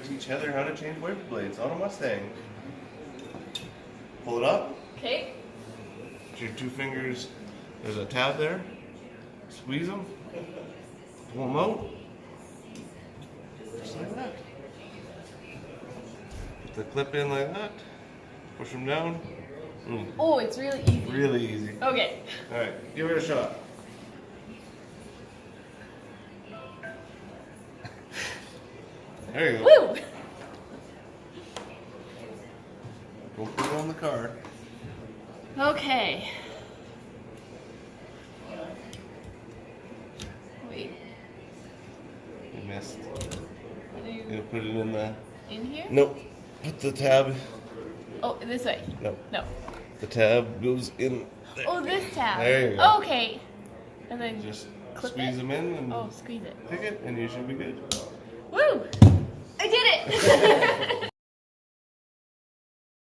Teach Heather how to change wiper blades on a Mustang. Pull it up. Okay. With your two fingers, there's a tab there. Squeeze them. Pull them out. Just like that. Put the clip in like that. Push them down. Oh, it's really easy. Really easy. Okay. Alright, give it a shot. There you go. Woo! Go put it on the car. Okay. Wait. You missed. Do You gonna put it in the... in here? Nope. Put the tab... Oh, this way. No. No. The tab goes in there. Oh, this tab. There you go. Okay. And then Just clip squeeze it? them in and Oh, squeeze it. pick it and you should be good. Woo! I did it!